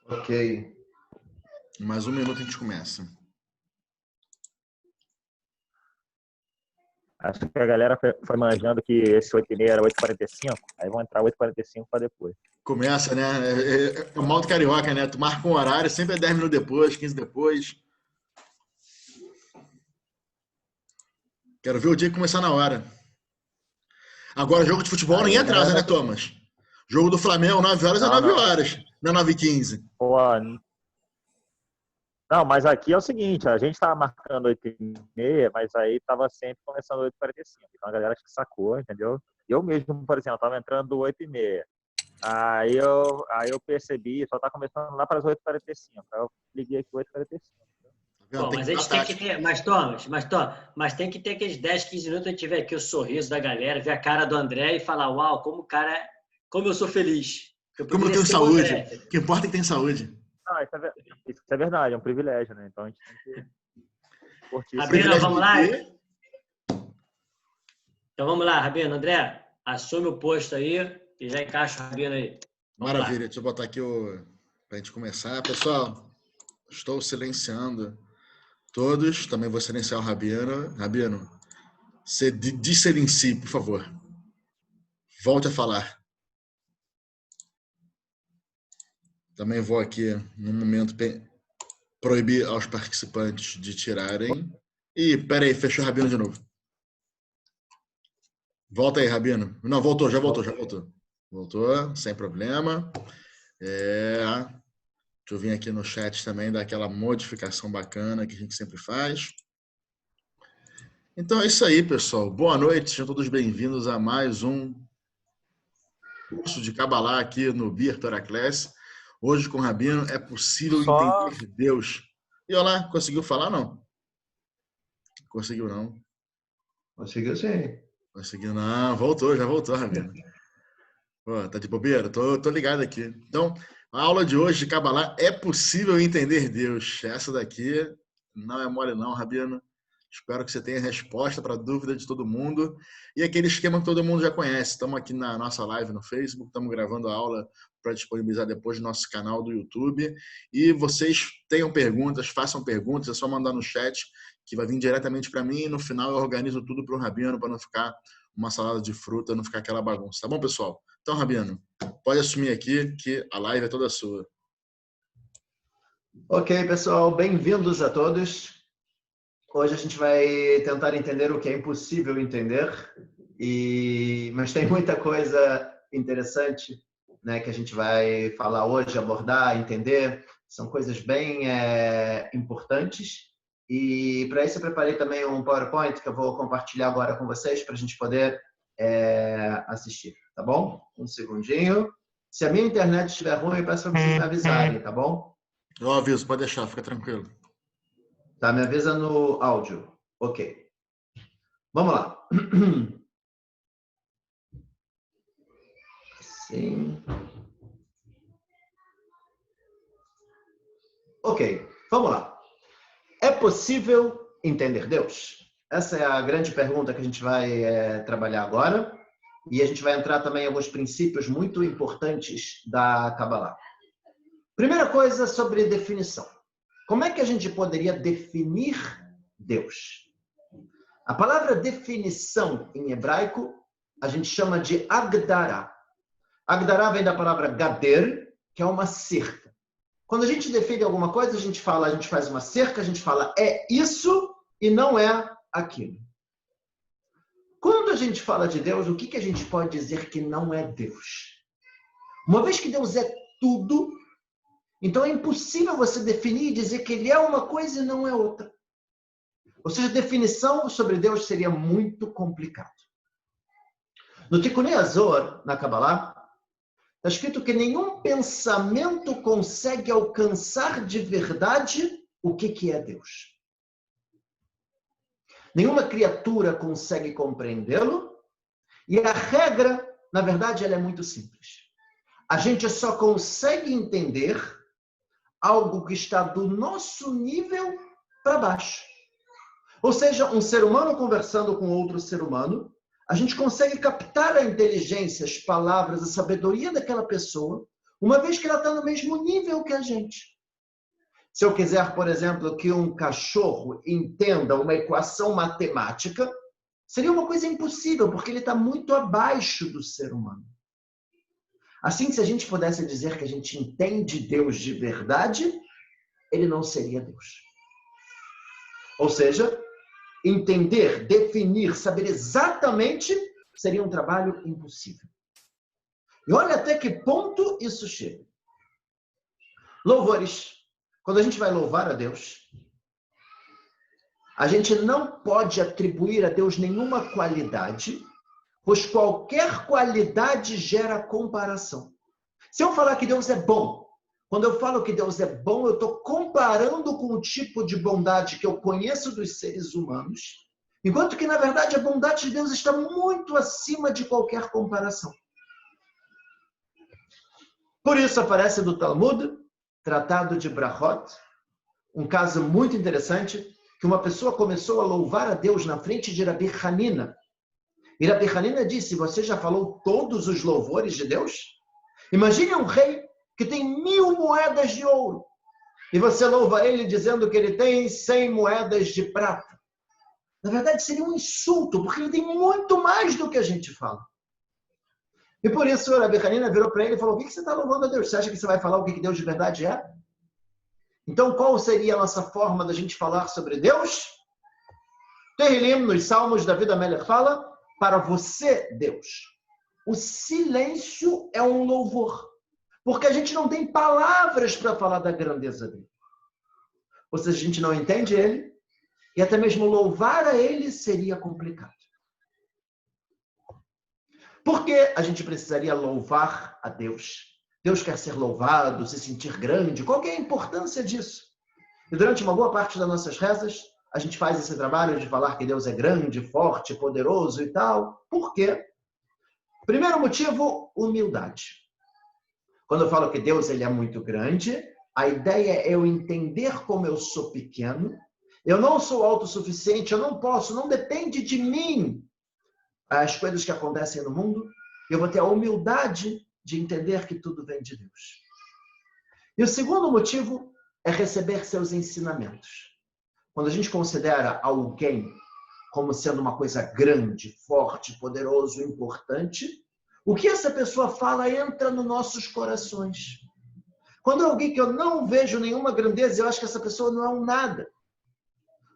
Ok. Mais um minuto a gente começa. Acho que a galera foi manjando que esse 8h30 era 8h45, aí vão entrar 8h45 para depois. Começa, né? É o mal do carioca, né? Tu marca um horário, sempre é 10 minutos depois, 15 depois. Quero ver o dia começar na hora. Agora, jogo de futebol nem atrasa, né, Thomas? Jogo do Flamengo, 9 horas é 9 horas, não é 9h15. Pô, não, mas aqui é o seguinte, a gente estava marcando 8h30, mas aí estava sempre começando 8h45. Então a galera acho que sacou, entendeu? Eu mesmo, por exemplo, estava entrando 8h30. Aí eu percebi, só tá começando lá para as 8h45. Aí eu liguei aqui 8h45. Bom, mas a gente tem que ter, mas tem que ter aqueles 10, 15 minutos a gente ver aqui o sorriso da galera, ver a cara do André e falar, uau, como eu sou feliz. Como eu tenho saúde. O que importa é que tem saúde. Ah, isso é verdade, é um privilégio, né? Então a gente tem que curtir. Rabino, vamos lá? Então vamos lá, Rabino. André, assume o posto aí e já encaixa o Rabino aí. Maravilha, deixa eu botar aqui pra gente começar. Pessoal, estou silenciando todos, também vou silenciar o Rabino. Rabino, você desilencie, por favor. Volte a falar. Também vou aqui, no momento, proibir aos participantes de tirarem. Ih, peraí, fechou o Rabino de novo. Volta aí, Rabino. Não, voltou, já voltou. Voltou, sem problema. Deixa eu vir aqui no chat também, dar aquela modificação bacana que a gente sempre faz. Então é isso aí, pessoal. Boa noite, sejam todos bem-vindos a mais um curso de Kabbalah aqui no Beer Torah Class. Hoje com o Rabino é possível entender Deus. E olha lá, conseguiu falar não? Conseguiu não? Conseguiu sim. Conseguiu não, já voltou, Rabino. Pô, tá de bobeira? Tô ligado aqui. Então, a aula de hoje de Kabbalah é possível entender Deus. Essa daqui não é mole não, Rabino. Espero que você tenha resposta para a dúvida de todo mundo. E aquele esquema que todo mundo já conhece. Estamos aqui na nossa live no Facebook, estamos gravando a aula para disponibilizar depois no nosso canal do YouTube. E vocês tenham perguntas, façam perguntas, é só mandar no chat, que vai vir diretamente para mim. E no final eu organizo tudo para o Rabino, para não ficar uma salada de fruta, não ficar aquela bagunça. Tá bom, pessoal? Então, Rabino, pode assumir aqui que a live é toda sua. Ok, pessoal, bem-vindos a todos. Hoje a gente vai tentar entender o que é impossível entender, mas tem muita coisa interessante, né, que a gente vai falar hoje, abordar, entender. São coisas bem importantes. E para isso eu preparei também um PowerPoint que eu vou compartilhar agora com vocês para a gente poder assistir, tá bom? Um segundinho. Se a minha internet estiver ruim, eu peço para vocês me avisarem, tá bom? Eu aviso, pode deixar, fica tranquilo. Tá, me avisa no áudio. Ok. Vamos lá. Sim. Ok, vamos lá. É possível entender Deus? Essa é a grande pergunta que a gente vai trabalhar agora. E a gente vai entrar também em alguns princípios muito importantes da Kabbalah. Primeira coisa sobre definição. Como é que a gente poderia definir Deus? A palavra definição em hebraico a gente chama de Agdará. Agdará vem da palavra gader, que é uma cerca. Quando a gente define alguma coisa, a gente faz uma cerca, a gente fala é isso e não é aquilo. Quando a gente fala de Deus, o que a gente pode dizer que não é Deus? Uma vez que Deus é tudo, então é impossível você definir e dizer que ele é uma coisa e não é outra. Ou seja, a definição sobre Deus seria muito complicado. No Tikkunei Azor, na Kabbalah, está escrito que nenhum pensamento consegue alcançar de verdade o que é Deus. Nenhuma criatura consegue compreendê-lo. E a regra, na verdade, ela é muito simples. A gente só consegue entender algo que está do nosso nível para baixo. Ou seja, um ser humano conversando com outro ser humano, a gente consegue captar a inteligência, as palavras, a sabedoria daquela pessoa uma vez que ela está no mesmo nível que a gente. Se eu quiser, por exemplo, que um cachorro entenda uma equação matemática, seria uma coisa impossível, porque ele está muito abaixo do ser humano. Assim, se a gente pudesse dizer que a gente entende Deus de verdade, ele não seria Deus. Ou seja, entender, definir, saber exatamente seria um trabalho impossível. E olha até que ponto isso chega. Louvores. Quando a gente vai louvar a Deus, a gente não pode atribuir a Deus nenhuma qualidade, pois qualquer qualidade gera comparação. Se eu falar que Deus é bom, quando eu falo que Deus é bom, eu estou comparando com o tipo de bondade que eu conheço dos seres humanos, enquanto que, na verdade, a bondade de Deus está muito acima de qualquer comparação. Por isso aparece do Talmud, Tratado de Brachot, um caso muito interessante, que uma pessoa começou a louvar a Deus na frente de Rabi Hanina. E Rabi Hanina disse, você já falou todos os louvores de Deus? Imagine um rei que tem 1000 moedas de ouro. E você louva ele dizendo que ele tem 100 moedas de prata. Na verdade, seria um insulto, porque ele tem muito mais do que a gente fala. E por isso, a Rabi Hanina virou para ele e falou, o que você está louvando a Deus? Você acha que você vai falar o que Deus de verdade é? Então, qual seria a nossa forma da gente falar sobre Deus? Tehillim, nos Salmos, David HaMelech fala, para você, Deus. O silêncio é um louvor, porque a gente não tem palavras para falar da grandeza dele. Ou seja, a gente não entende ele, e até mesmo louvar a ele seria complicado. Por que a gente precisaria louvar a Deus? Deus quer ser louvado, se sentir grande. Qual que é a importância disso? E durante uma boa parte das nossas rezas, a gente faz esse trabalho de falar que Deus é grande, forte, poderoso e tal. Por quê? Primeiro motivo, humildade. Quando eu falo que Deus ele é muito grande, a ideia é eu entender como eu sou pequeno. Eu não sou autossuficiente, eu não posso, não depende de mim as coisas que acontecem no mundo. Eu vou ter a humildade de entender que tudo vem de Deus. E o segundo motivo é receber seus ensinamentos. Quando a gente considera alguém como sendo uma coisa grande, forte, poderoso, importante, o que essa pessoa fala entra nos nossos corações. Quando é alguém que eu não vejo nenhuma grandeza, eu acho que essa pessoa não é um nada.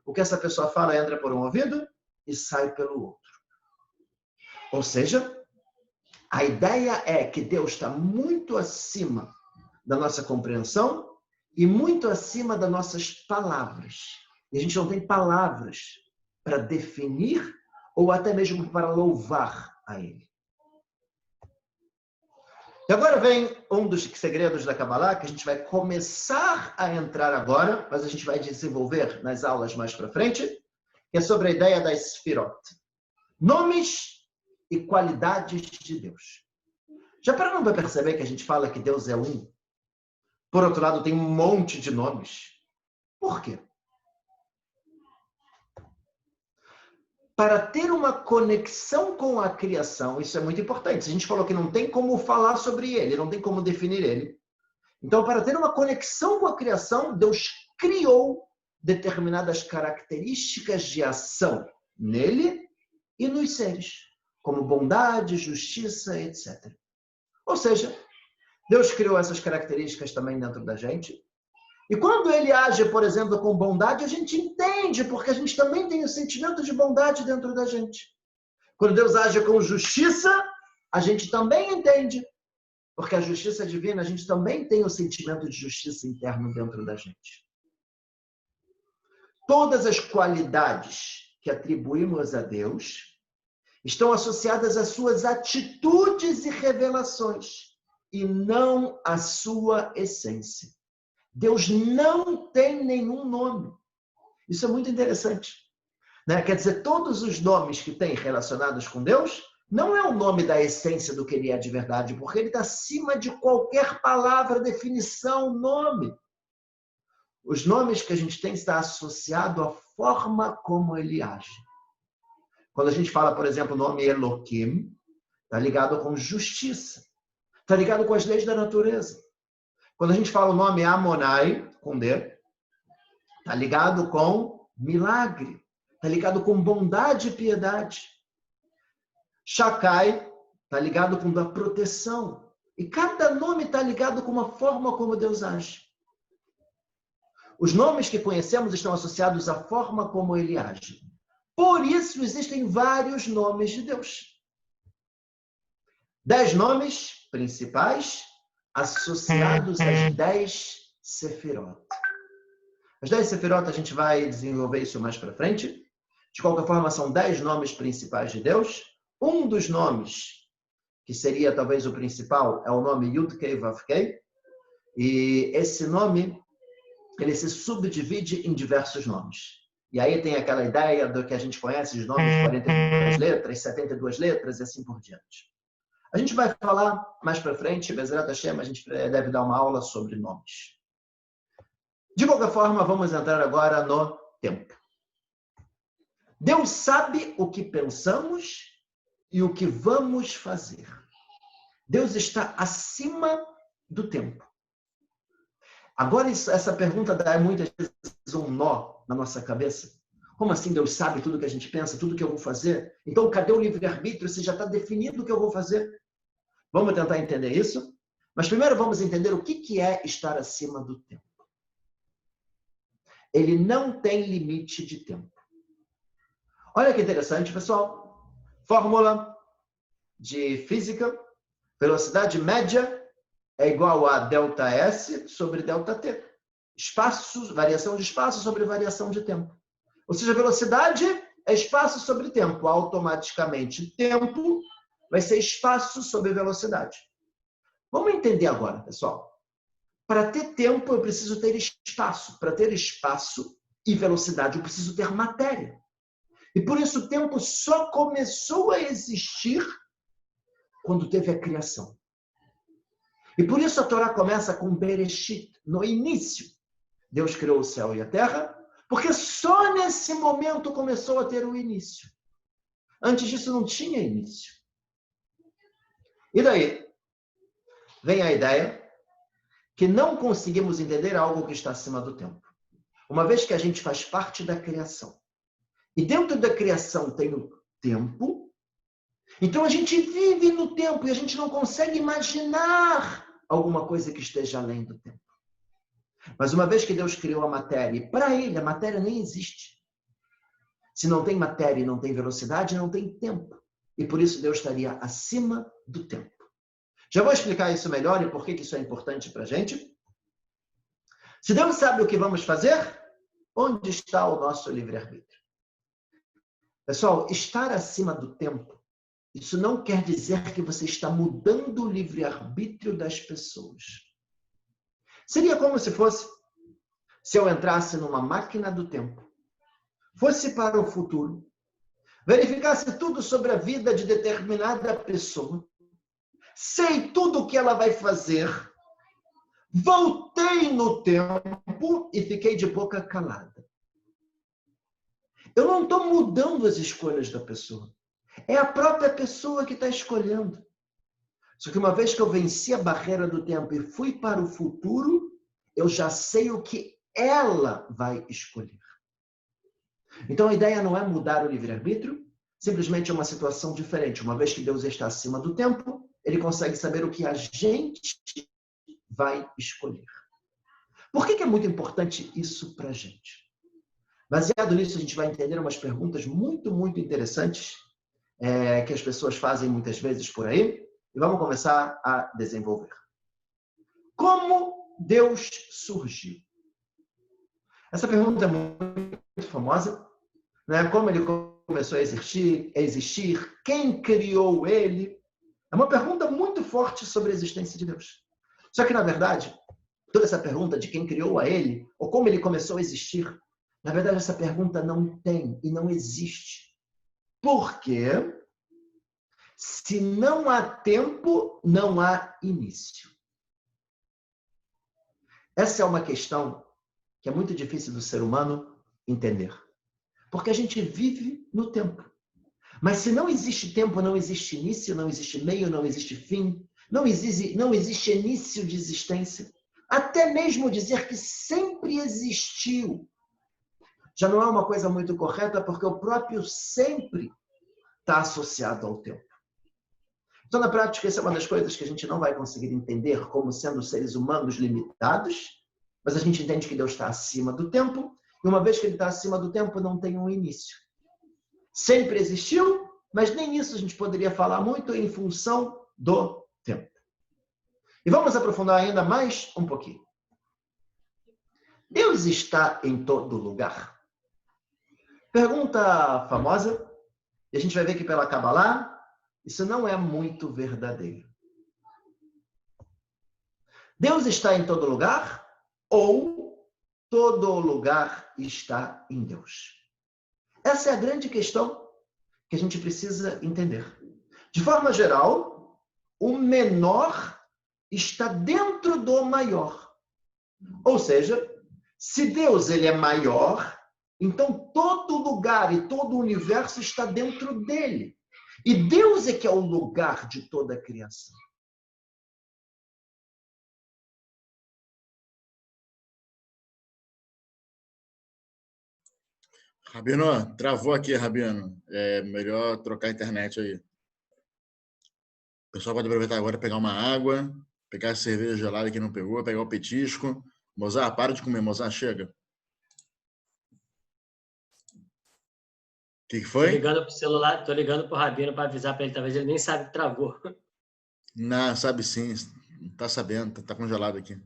O que essa pessoa fala entra por um ouvido e sai pelo outro. Ou seja, a ideia é que Deus está muito acima da nossa compreensão e muito acima das nossas palavras. E a gente não tem palavras para definir ou até mesmo para louvar a Ele. E agora vem um dos segredos da Kabbalah, que a gente vai começar a entrar agora, mas a gente vai desenvolver nas aulas mais para frente, que é sobre a ideia das Sfirot. Nomes e qualidades de Deus. Já pararam para perceber que a gente fala que Deus é um? Por outro lado, tem um monte de nomes. Por quê? Para ter uma conexão com a criação, isso é muito importante. A gente falou que não tem como falar sobre ele, não tem como definir ele. Então, para ter uma conexão com a criação, Deus criou determinadas características de ação nele e nos seres, como bondade, justiça, etc. Ou seja, Deus criou essas características também dentro da gente. E quando ele age, por exemplo, com bondade, a gente entende, porque a gente também tem o sentimento de bondade dentro da gente. Quando Deus age com justiça, a gente também entende, porque a justiça divina, a gente também tem o sentimento de justiça interno dentro da gente. Todas as qualidades que atribuímos a Deus estão associadas às suas atitudes e revelações, e não à sua essência. Deus não tem nenhum nome. Isso é muito interessante, né? Quer dizer, todos os nomes que tem relacionados com Deus não é o nome da essência do que ele é de verdade, porque ele está acima de qualquer palavra, definição, nome. Os nomes que a gente tem está associado à forma como ele age. Quando a gente fala, por exemplo, o nome Elohim, está ligado com justiça. Está ligado com as leis da natureza. Quando a gente fala o nome Amonai, com D, está ligado com milagre. Está ligado com bondade e piedade. Shakai está ligado com a proteção. E cada nome está ligado com uma forma como Deus age. Os nomes que conhecemos estão associados à forma como Ele age. Por isso existem vários nomes de Deus. 10 nomes principais associados às 10 Sefirot. As 10 Sefirot a gente vai desenvolver isso mais para frente. De qualquer forma, são 10 nomes principais de Deus. Um dos nomes, que seria talvez o principal, é o nome Yud-Kei Vav-Kei. E esse nome, ele se subdivide em diversos nomes. E aí tem aquela ideia do que a gente conhece, de nomes de 42 letras, 72 letras e assim por diante. A gente vai falar mais para frente, Bezerra Hashem, a gente deve dar uma aula sobre nomes. De qualquer forma, vamos entrar agora no tempo. Deus sabe o que pensamos e o que vamos fazer. Deus está acima do tempo. Agora, essa pergunta dá muitas vezes um nó na nossa cabeça. Como assim Deus sabe tudo que a gente pensa, tudo que eu vou fazer? Então, cadê o livre-arbítrio se já está definido o que eu vou fazer? Vamos tentar entender isso? Mas primeiro vamos entender o que é estar acima do tempo. Ele não tem limite de tempo. Olha que interessante, pessoal. Fórmula de física. Velocidade média é igual a ΔS sobre ΔT. Espaço, variação de espaço sobre variação de tempo. Ou seja, velocidade é espaço sobre tempo. Automaticamente, tempo vai ser espaço sobre velocidade. Vamos entender agora, pessoal. Para ter tempo, eu preciso ter espaço. Para ter espaço e velocidade, eu preciso ter matéria. E por isso o tempo só começou a existir quando teve a criação. E por isso a Torá começa com Bereshit, no início. Deus criou o céu e a terra, porque só nesse momento começou a ter o início. Antes disso não tinha início. E daí? Vem a ideia que não conseguimos entender algo que está acima do tempo. Uma vez que a gente faz parte da criação. E dentro da criação tem o tempo. Então a gente vive no tempo e a gente não consegue imaginar alguma coisa que esteja além do tempo. Mas uma vez que Deus criou a matéria, e para Ele a matéria nem existe. Se não tem matéria e não tem velocidade, não tem tempo. E por isso Deus estaria acima do tempo. Já vou explicar isso melhor e por que isso é importante para a gente. Se Deus sabe o que vamos fazer, onde está o nosso livre-arbítrio? Pessoal, estar acima do tempo, isso não quer dizer que você está mudando o livre-arbítrio das pessoas. Seria como se fosse, se eu entrasse numa máquina do tempo, fosse para o futuro, verificasse tudo sobre a vida de determinada pessoa, sei tudo o que ela vai fazer, voltei no tempo e fiquei de boca calada. Eu não estou mudando as escolhas da pessoa. É a própria pessoa que está escolhendo. Só que uma vez que eu venci a barreira do tempo e fui para o futuro, eu já sei o que ela vai escolher. Então a ideia não é mudar o livre-arbítrio, simplesmente é uma situação diferente. Uma vez que Deus está acima do tempo, Ele consegue saber o que a gente vai escolher. Por que é muito importante isso para a gente? Baseado nisso, a gente vai entender umas perguntas muito, muito interessantes que as pessoas fazem muitas vezes por aí. E vamos começar a desenvolver. Como Deus surgiu? Essa pergunta é muito famosa. Né? Como ele começou a existir? Quem criou ele? É uma pergunta muito forte sobre a existência de Deus. Só que, na verdade, toda essa pergunta de quem criou a ele, ou como ele começou a existir, na verdade, essa pergunta não tem e não existe. Por quê? Se não há tempo, não há início. Essa é uma questão que é muito difícil do ser humano entender. Porque a gente vive no tempo. Mas se não existe tempo, não existe início, não existe meio, não existe fim. Não existe início de existência. Até mesmo dizer que sempre existiu já não é uma coisa muito correta, porque o próprio sempre está associado ao tempo. Então, na prática, essa é uma das coisas que a gente não vai conseguir entender como sendo seres humanos limitados, mas a gente entende que Deus está acima do tempo, e uma vez que Ele está acima do tempo, não tem um início. Sempre existiu, mas nem isso a gente poderia falar muito em função do tempo. E vamos aprofundar ainda mais um pouquinho. Deus está em todo lugar? Pergunta famosa, e a gente vai ver que pela Kabbalah, isso não é muito verdadeiro. Deus está em todo lugar ou todo lugar está em Deus? Essa é a grande questão que a gente precisa entender. De forma geral, o menor está dentro do maior. Ou seja, se Deus ele é maior, então todo lugar e todo o universo está dentro dele. E Deus é que é o lugar de toda a criação. Rabino, travou aqui, Rabino. É melhor trocar a internet aí. O pessoal pode aproveitar agora e pegar uma água, pegar a cerveja gelada que não pegou, pegar o petisco. Mozart, para de comer, Mozart, chega. O que foi? Tô ligando pro celular, tô ligando pro Rabino para avisar para ele, talvez ele nem sabe que travou. Não, sabe sim. Tá sabendo, tá congelado aqui.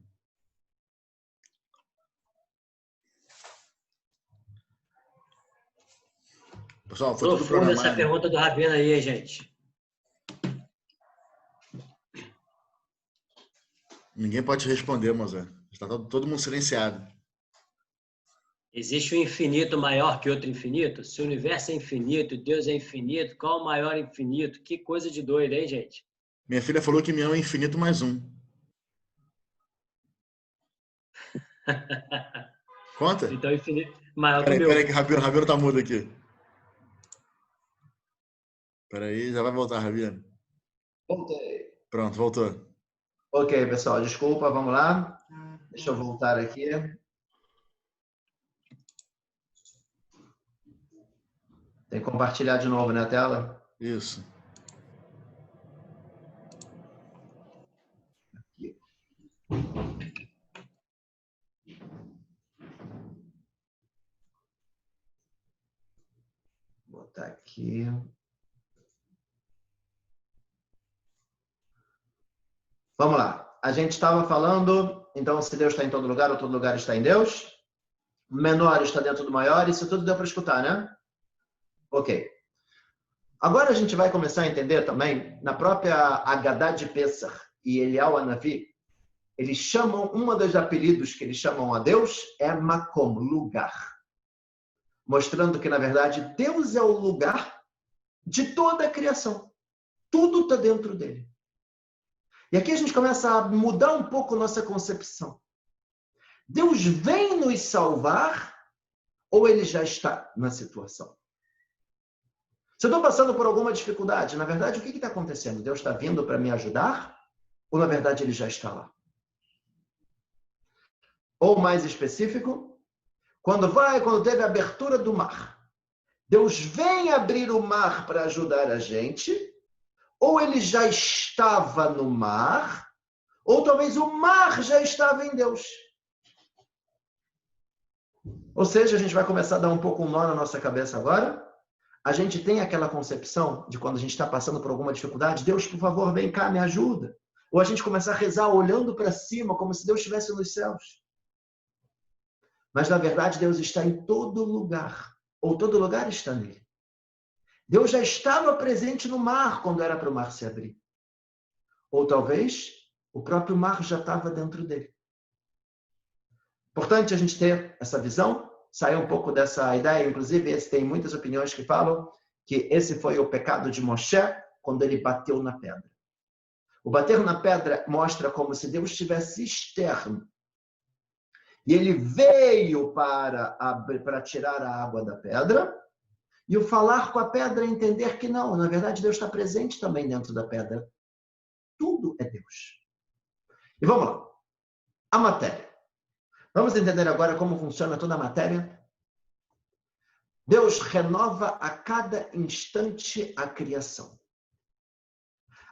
Pessoal, foi tudo programado. Essa pergunta do Rabino aí, gente. Ninguém pode responder, Mozart. Está todo mundo silenciado. Existe um infinito maior que outro infinito? Se o universo é infinito, Deus é infinito, qual o maior infinito? Que coisa de doido, hein, gente? Minha filha falou que me ama infinito mais um. Conta? Então, infinito maior que o meu. Peraí, que o Rabino tá mudo aqui. Peraí, já vai voltar, Rabino. Voltei. Pronto, voltou. Ok, pessoal, desculpa, vamos lá. Deixa eu voltar aqui. Tem que compartilhar de novo na tela? Isso. Aqui. Vou botar aqui. Vamos lá. A gente estava falando, então, se Deus está em todo lugar ou todo lugar está em Deus. O menor está dentro do maior. Isso tudo deu para escutar, né? Ok. Agora a gente vai começar a entender também, na própria Haggadah de Pesach e Eliyahu Hanavi, eles chamam, um dos apelidos que eles chamam a Deus é Makom, lugar. Mostrando que, na verdade, Deus é o lugar de toda a criação. Tudo está dentro dele. E aqui a gente começa a mudar um pouco nossa concepção. Deus vem nos salvar ou ele já está na situação? Se eu estou passando por alguma dificuldade, na verdade, o que está acontecendo? Deus está vindo para me ajudar? Ou, na verdade, ele já está lá? Ou, mais específico, quando teve a abertura do mar, Deus vem abrir o mar para ajudar a gente, ou ele já estava no mar, ou talvez o mar já estava em Deus. Ou seja, a gente vai começar a dar um pouco um nó na nossa cabeça agora. A gente tem aquela concepção de quando a gente está passando por alguma dificuldade, Deus, por favor, vem cá, me ajuda. Ou a gente começar a rezar olhando para cima, como se Deus estivesse nos céus. Mas, na verdade, Deus está em todo lugar. Ou todo lugar está nele. Deus já estava presente no mar quando era para o mar se abrir. Ou talvez o próprio mar já estava dentro dele. Importante a gente ter essa visão, sair um pouco dessa ideia. Inclusive, tem muitas opiniões que falam que esse foi o pecado de Moshe quando ele bateu na pedra. O bater na pedra mostra como se Deus estivesse externo. E ele veio para tirar a água da pedra. E o falar com a pedra é entender que não, na verdade Deus está presente também dentro da pedra. Tudo tudo é Deus. E vamos lá. A matéria. Vamos entender agora como funciona toda a matéria? Deus renova a cada instante a criação.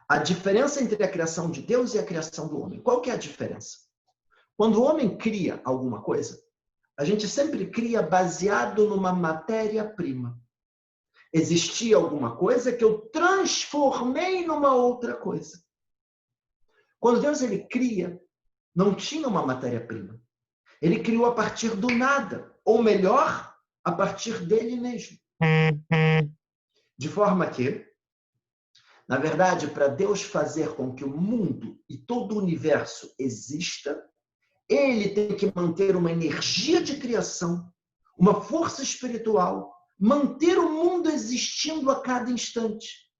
A diferença entre a criação de Deus e a criação do homem. Qual que é a diferença? Quando o homem cria alguma coisa, a gente sempre cria baseado numa matéria-prima. Existia alguma coisa que eu transformei numa outra coisa. Quando Deus ele cria, não tinha uma matéria-prima. Ele criou a partir do nada, ou melhor, a partir dele mesmo. De forma que, na verdade, para Deus fazer com que o mundo e todo o universo exista, ele tem que manter uma energia de criação, uma força espiritual, manter o mundo existindo a cada instante.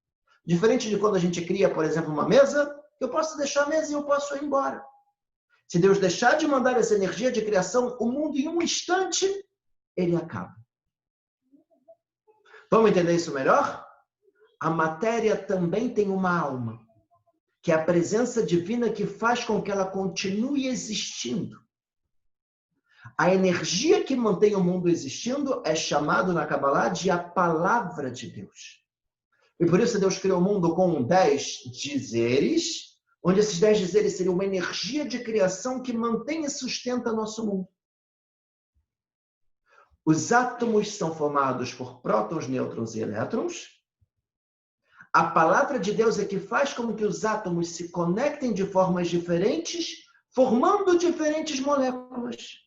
Diferente de quando a gente cria, por exemplo, uma mesa, eu posso deixar a mesa e eu posso ir embora. Se Deus deixar de mandar essa energia de criação, o mundo em um instante, ele acaba. Vamos entender isso melhor? A matéria também tem uma alma, que é a presença divina que faz com que ela continue existindo. A energia que mantém o mundo existindo é chamado na Kabbalah de a palavra de Deus. E por isso Deus criou o mundo com 10 dizeres, onde esses 10 dizeres seriam uma energia de criação que mantém e sustenta nosso mundo. Os átomos são formados por prótons, nêutrons e elétrons. A palavra de Deus é que faz com que os átomos se conectem de formas diferentes, formando diferentes moléculas.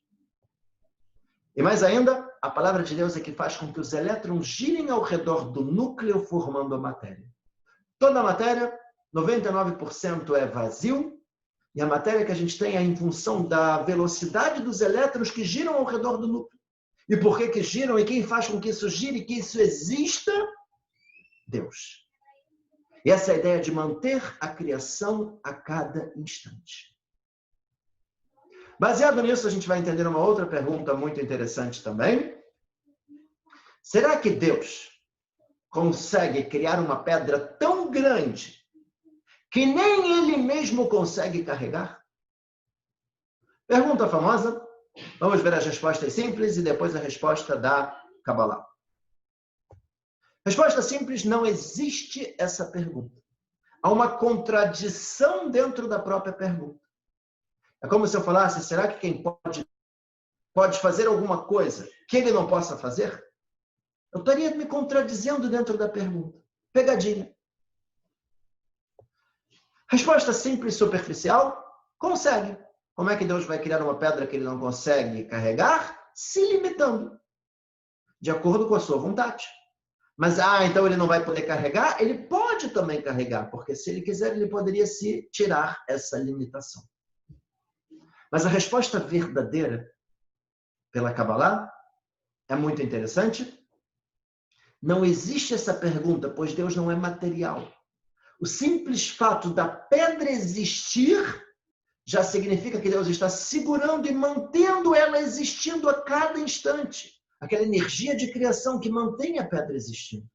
E mais ainda, a palavra de Deus é que faz com que os elétrons girem ao redor do núcleo, formando a matéria. Toda a matéria, 99% é vazio, e a matéria que a gente tem é em função da velocidade dos elétrons que giram ao redor do núcleo. E por que giram? E quem faz com que isso gire e que isso exista? Deus. E essa é a ideia de manter a criação a cada instante. Baseado nisso, a gente vai entender uma outra pergunta muito interessante também. Será que Deus consegue criar uma pedra tão grande que nem Ele mesmo consegue carregar? Pergunta famosa. Vamos ver as respostas simples e depois a resposta da Kabbalah. Resposta simples, não existe essa pergunta. Há uma contradição dentro da própria pergunta. É como se eu falasse, será que quem pode fazer alguma coisa que ele não possa fazer? Eu estaria me contradizendo dentro da pergunta. Pegadinha. Resposta simples, superficial, consegue. Como é que Deus vai criar uma pedra que ele não consegue carregar? Se limitando. De acordo com a sua vontade. Mas, então ele não vai poder carregar? Ele pode também carregar, porque se ele quiser, ele poderia se tirar essa limitação. Mas a resposta verdadeira pela Kabbalah é muito interessante. Não existe essa pergunta, pois Deus não é material. O simples fato da pedra existir já significa que Deus está segurando e mantendo ela existindo a cada instante. Aquela energia de criação que mantém a pedra existindo.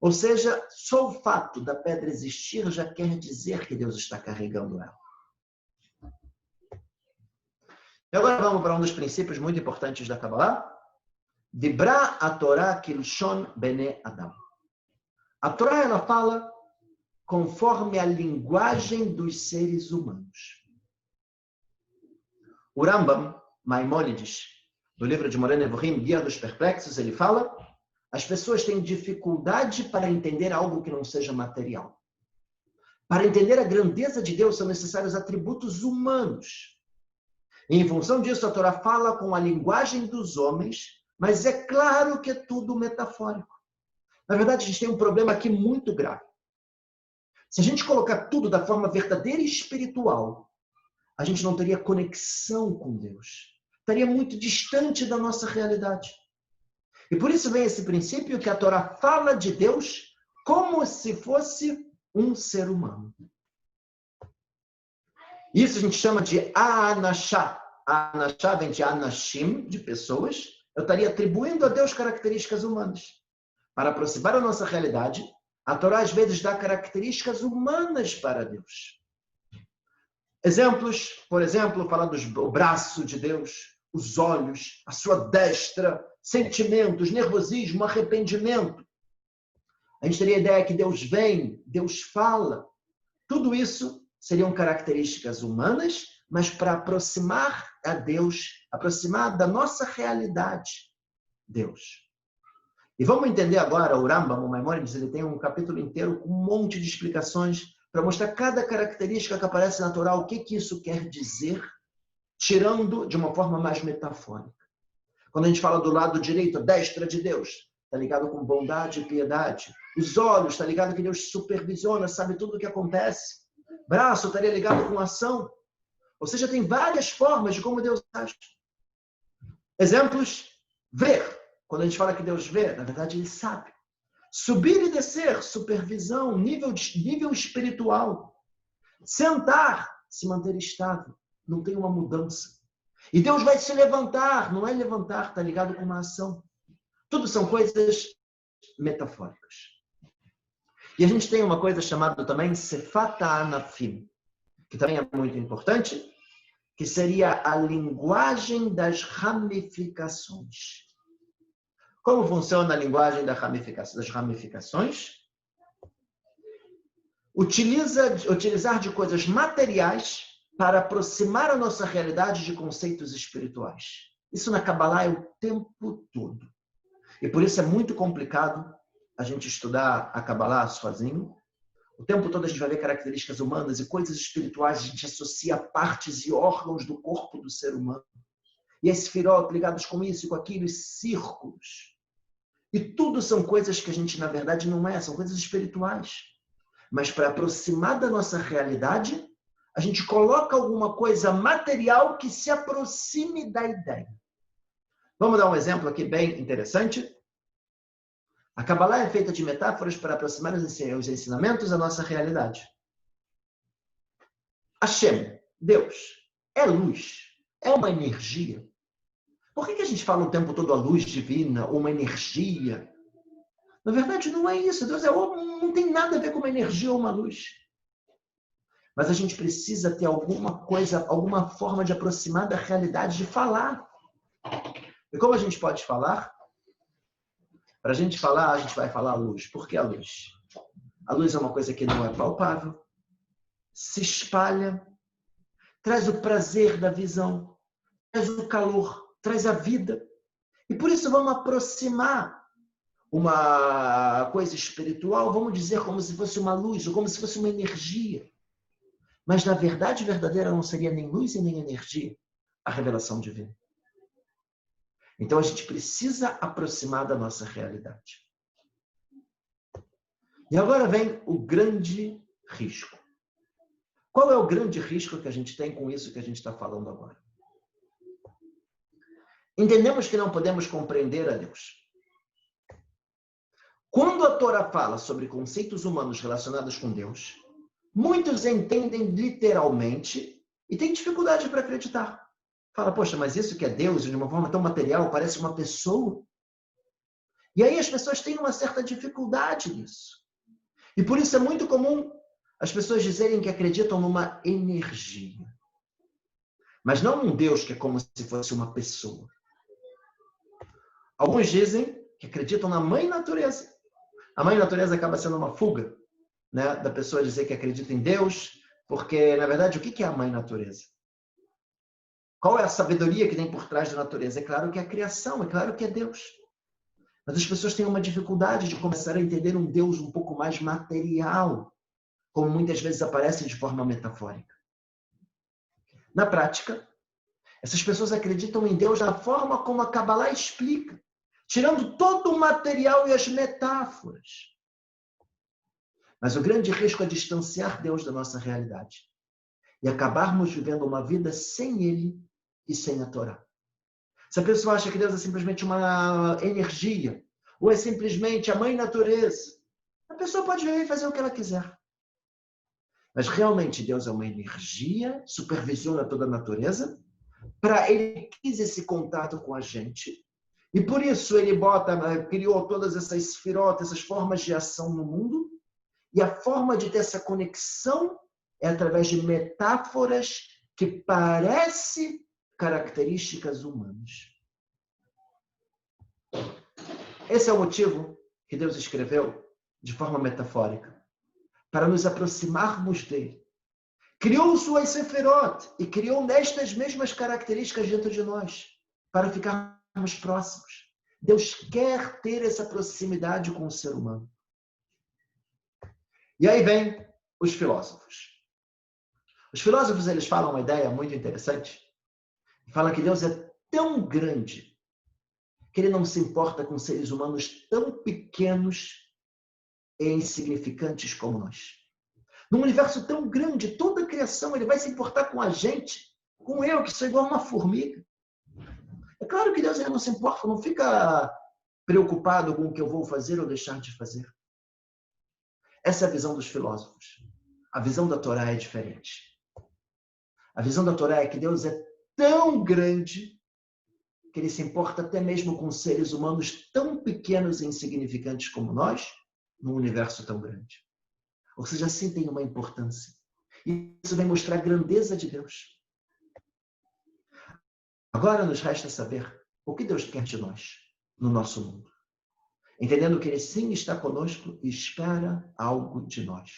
Ou seja, só o fato da pedra existir já quer dizer que Deus está carregando ela. E agora vamos para um dos princípios muito importantes da Kabbalah. Dibra a Torá kilshon bene Adam. A Torá ela fala conforme a linguagem dos seres humanos. O Rambam, Maimônides, no livro de Moreh Nevuchim, Guia dos Perplexos, ele fala: as pessoas têm dificuldade para entender algo que não seja material. Para entender a grandeza de Deus são necessários atributos humanos. E, em função disso, a Torá fala com a linguagem dos homens, mas é claro que é tudo metafórico. Na verdade, a gente tem um problema aqui muito grave. Se a gente colocar tudo da forma verdadeira e espiritual, a gente não teria conexão com Deus. Estaria muito distante da nossa realidade. E por isso vem esse princípio que a Torá fala de Deus como se fosse um ser humano. Isso a gente chama de Anashá. Anashá vem de Anashim, de pessoas. Eu estaria atribuindo a Deus características humanas. Para aproximar a nossa realidade, a Torá às vezes dá características humanas para Deus. Exemplos, por exemplo, falar do braço de Deus, os olhos, a sua destra, sentimentos, nervosismo, arrependimento. A gente teria a ideia que Deus vem, Deus fala. Tudo isso seriam características humanas, mas para aproximar a Deus, aproximar da nossa realidade, Deus. E vamos entender agora, o Rambam, o Maimônides, ele tem um capítulo inteiro com um monte de explicações para mostrar cada característica que aparece na Torá, o que isso quer dizer, tirando de uma forma mais metafórica. Quando a gente fala do lado direito, a destra de Deus, está ligado com bondade e piedade. Os olhos, está ligado que Deus supervisiona, sabe tudo o que acontece. Braço, estaria ligado com ação. Ou seja, tem várias formas de como Deus age. Exemplos, ver. Quando a gente fala que Deus vê, na verdade ele sabe. Subir e descer, supervisão, nível espiritual. Sentar, se manter estável. Não tem uma mudança. E Deus vai se levantar, não é levantar, está ligado com uma ação. Tudo são coisas metafóricas. E a gente tem uma coisa chamada também Sefat HaAnafim, que também é muito importante, que seria a linguagem das ramificações. Como funciona a linguagem das ramificações? Utilizar de coisas materiais para aproximar a nossa realidade de conceitos espirituais. Isso na Kabbalah é o tempo todo. E por isso é muito complicado a gente estudar a Kabbalah sozinho. O tempo todo a gente vai ver características humanas e coisas espirituais, a gente associa partes e órgãos do corpo do ser humano. E as sefirot ligadas com isso e com aquilo, e círculos. E tudo são coisas que a gente, na verdade, não é, são coisas espirituais. Mas para aproximar da nossa realidade, a gente coloca alguma coisa material que se aproxime da ideia. Vamos dar um exemplo aqui bem interessante. A Kabbalah é feita de metáforas para aproximar os ensinamentos da nossa realidade. Hashem, Deus, é luz, é uma energia. Por que a gente fala o tempo todo a luz divina, uma energia? Na verdade, não é isso. Deus não tem nada a ver com uma energia ou uma luz. Mas a gente precisa ter alguma coisa, alguma forma de aproximar da realidade, de falar. E como a gente pode falar? Para a gente falar, a gente vai falar a luz. Por que a luz? A luz é uma coisa que não é palpável, se espalha, traz o prazer da visão, traz o calor, traz a vida. E por isso vamos aproximar uma coisa espiritual, vamos dizer como se fosse uma luz, ou como se fosse uma energia. Mas na verdade verdadeira não seria nem luz e nem energia, a revelação divina. Então a gente precisa aproximar da nossa realidade. E agora vem o grande risco. Qual é o grande risco que a gente tem com isso que a gente está falando agora? Entendemos que não podemos compreender a Deus. Quando a Torá fala sobre conceitos humanos relacionados com Deus, muitos entendem literalmente e têm dificuldade para acreditar. Fala, poxa, mas isso que é Deus de uma forma tão material, parece uma pessoa. E aí as pessoas têm uma certa dificuldade nisso. E por isso é muito comum as pessoas dizerem que acreditam numa energia. Mas não um Deus que é como se fosse uma pessoa. Alguns dizem que acreditam na mãe natureza. A mãe natureza acaba sendo uma fuga, né, da pessoa dizer que acredita em Deus, porque, na verdade, o que é a mãe natureza? Qual é a sabedoria que tem por trás da natureza? É claro que é a criação, é claro que é Deus. Mas as pessoas têm uma dificuldade de começar a entender um Deus um pouco mais material, como muitas vezes aparece de forma metafórica. Na prática, essas pessoas acreditam em Deus da forma como a Kabbalah explica, tirando todo o material e as metáforas. Mas o grande risco é distanciar Deus da nossa realidade e acabarmos vivendo uma vida sem Ele e sem a Torá. Se a pessoa acha que Deus é simplesmente uma energia, ou é simplesmente a mãe natureza, a pessoa pode viver e fazer o que ela quiser. Mas realmente Deus é uma energia, supervisiona toda a natureza, ele quis esse contato com a gente, e por isso ele criou todas essas sefirot, essas formas de ação no mundo, e a forma de ter essa conexão é através de metáforas que parecem características humanas. Esse é o motivo que Deus escreveu de forma metafórica, para nos aproximarmos dele. Criou suas sefirot e criou nestas mesmas características dentro de nós, para ficarmos próximos. Deus quer ter essa proximidade com o ser humano. E aí vem os filósofos. Os filósofos, eles falam uma ideia muito interessante. Falam que Deus é tão grande que ele não se importa com seres humanos tão pequenos e insignificantes como nós. Num universo tão grande, toda a criação, ele vai se importar com a gente, com eu, que sou igual a uma formiga. É claro que Deus ele não se importa, não fica preocupado com o que eu vou fazer ou deixar de fazer. Essa é a visão dos filósofos. A visão da Torá é diferente. A visão da Torá é que Deus é tão grande que ele se importa até mesmo com seres humanos tão pequenos e insignificantes como nós, num universo tão grande. Ou seja, assim tem uma importância. E isso vem mostrar a grandeza de Deus. Agora nos resta saber o que Deus quer de nós, no nosso mundo. Entendendo que ele sim está conosco e espera algo de nós.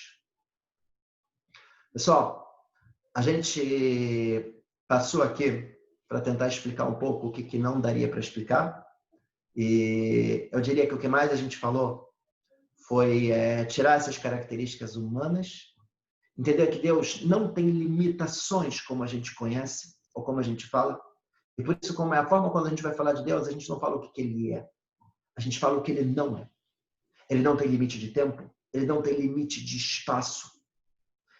Pessoal, a gente passou aqui para tentar explicar um pouco o que não daria para explicar. E eu diria que o que mais a gente falou foi tirar essas características humanas, entender que Deus não tem limitações como a gente conhece ou como a gente fala. E por isso, como é a forma quando a gente vai falar de Deus, a gente não fala o que ele é. A gente fala o que ele não é. Ele não tem limite de tempo, ele não tem limite de espaço.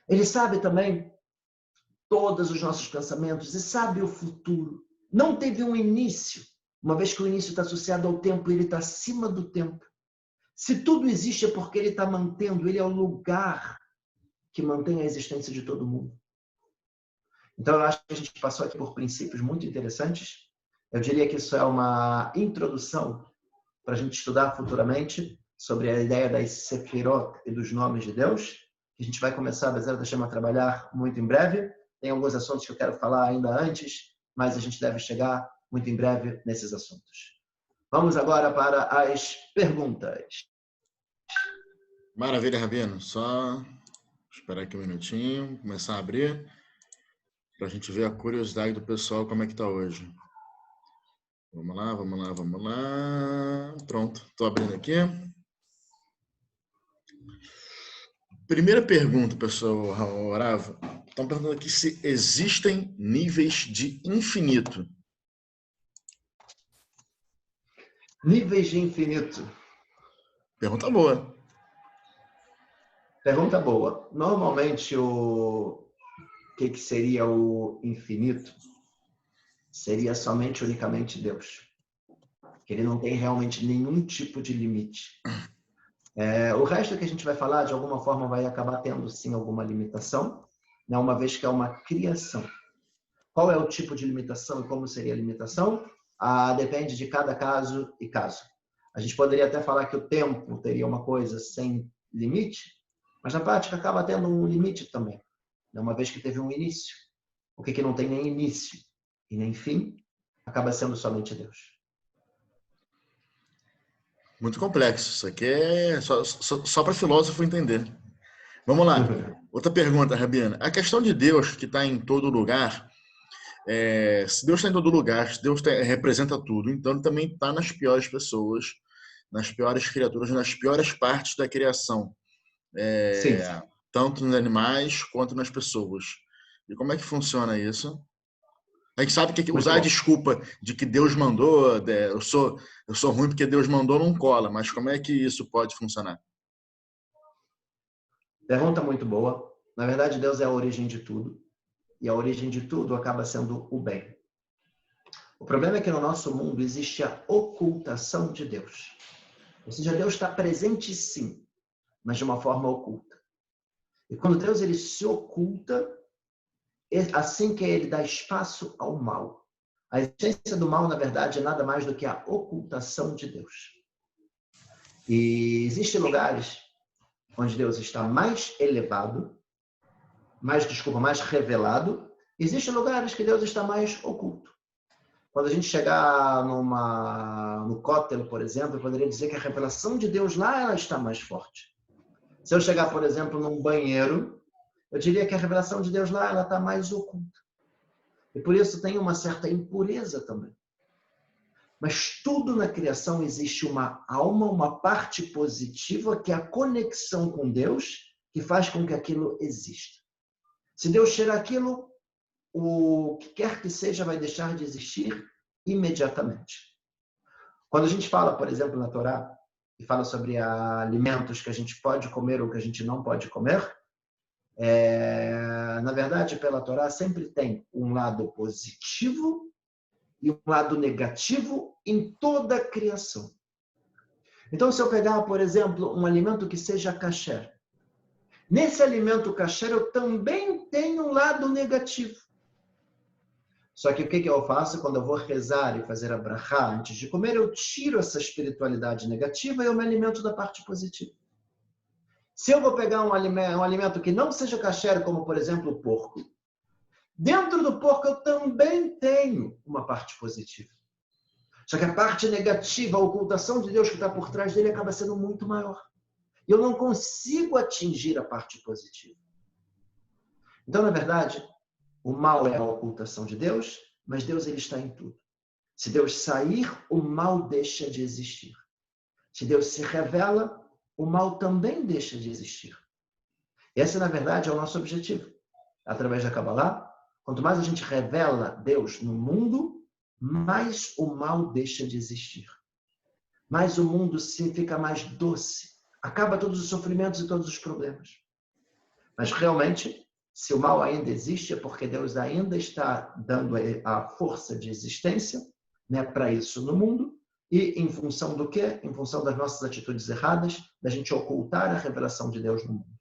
Ele sabe também todos os nossos pensamentos e sabe o futuro. Não teve um início, uma vez que o início está associado ao tempo, ele está acima do tempo. Se tudo existe é porque ele está mantendo, ele é o lugar que mantém a existência de todo mundo. Então, eu acho que a gente passou aqui por princípios muito interessantes. Eu diria que isso é uma introdução para a gente estudar futuramente sobre a ideia das sefirot e dos nomes de Deus. A gente vai começar, Bezerra da Chama, a trabalhar muito em breve. Tem alguns assuntos que eu quero falar ainda antes, mas a gente deve chegar muito em breve nesses assuntos. Vamos agora para as perguntas. Maravilha, Rabino. Só esperar aqui um minutinho, começar a abrir, para a gente ver a curiosidade do pessoal, como é que está hoje. Vamos lá, vamos lá, vamos lá. Pronto, estou abrindo aqui. Primeira pergunta, pessoal, Orava. Estão perguntando aqui se existem níveis de infinito. Níveis de infinito. Pergunta boa. Pergunta boa. Normalmente, o que seria o infinito? Seria somente, unicamente Deus. Que ele não tem realmente nenhum tipo de limite. O resto que a gente vai falar, de alguma forma, vai acabar tendo, sim, alguma limitação, né? Uma vez que é uma criação. Qual é o tipo de limitação e como seria a limitação? Depende de cada caso e caso. A gente poderia até falar que o tempo teria uma coisa sem limite, mas na prática acaba tendo um limite também, né? Uma vez que teve um início. O que não tem nem início e nem fim, acaba sendo somente Deus. Muito complexo. Isso aqui é só para filósofo entender. Vamos lá. Outra pergunta, Rabina. A questão de Deus que está em todo lugar, se Deus está em todo lugar, se Deus representa tudo, então ele também está nas piores pessoas, nas piores criaturas, nas piores partes da criação. Sim. Tanto nos animais quanto nas pessoas. E como é que funciona isso? A gente sabe que usar a desculpa de que Deus mandou, eu sou ruim porque Deus mandou, não cola, mas como é que isso pode funcionar? Pergunta muito boa. Na verdade, Deus é a origem de tudo. E a origem de tudo acaba sendo o bem. O problema é que no nosso mundo existe a ocultação de Deus. Ou seja, Deus está presente sim, mas de uma forma oculta. E quando Deus ele se oculta, assim que ele dá espaço ao mal. A essência do mal, na verdade, é nada mais do que a ocultação de Deus. E existem lugares onde Deus está mais elevado mais revelado. Existem lugares que Deus está mais oculto. Quando a gente chegar no Kotel, por exemplo, eu poderia dizer que a revelação de Deus lá ela está mais forte. Se eu chegar, por exemplo, num banheiro, eu diria que a revelação de Deus lá ela está mais oculta. E por isso tem uma certa impureza também. Mas tudo na criação existe uma alma, uma parte positiva, que é a conexão com Deus, que faz com que aquilo exista. Se Deus tirar aquilo, o que quer que seja vai deixar de existir imediatamente. Quando a gente fala, por exemplo, na Torá, e fala sobre alimentos que a gente pode comer ou que a gente não pode comer, na verdade, pela Torá sempre tem um lado positivo e um lado negativo em toda a criação. Então, se eu pegar, por exemplo, um alimento que seja kasher, nesse alimento kasher eu também tenho um lado negativo. Só que o que eu faço quando eu vou rezar e fazer a brachá antes de comer? Eu tiro essa espiritualidade negativa e eu me alimento da parte positiva. Se eu vou pegar um alimento que não seja kasher, como, por exemplo, o porco, dentro do porco eu também tenho uma parte positiva. Só que a parte negativa, a ocultação de Deus que está por trás dele acaba sendo muito maior. E eu não consigo atingir a parte positiva. Então, na verdade, o mal é a ocultação de Deus, mas Deus ele está em tudo. Se Deus sair, o mal deixa de existir. Se Deus se revela, o mal também deixa de existir. Esse, na verdade, é o nosso objetivo. Através da Kabbalah, quanto mais a gente revela Deus no mundo, mais o mal deixa de existir. Mais o mundo fica mais doce. Acaba todos os sofrimentos e todos os problemas. Mas, realmente, se o mal ainda existe, é porque Deus ainda está dando a força de existência, né, para isso no mundo. E em função do quê? Em função das nossas atitudes erradas, da gente ocultar a revelação de Deus no mundo.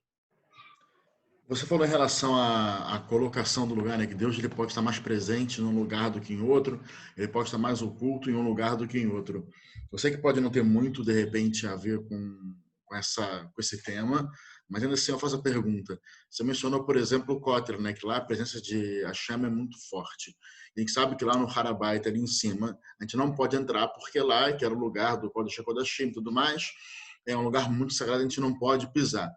Você falou em relação à colocação do lugar, né? Que Deus ele pode estar mais presente num lugar do que em outro, ele pode estar mais oculto em um lugar do que em outro. Eu sei que pode não ter muito, de repente, a ver com esse tema, mas ainda assim eu faço a pergunta. Você mencionou, por exemplo, o Kotel, né? Que lá a presença de Hashem é muito forte. A gente sabe que lá no Harabait, ali em cima, a gente não pode entrar, porque lá, que era o lugar do Kodesh HaKodashim e tudo mais, é um lugar muito sagrado, a gente não pode pisar.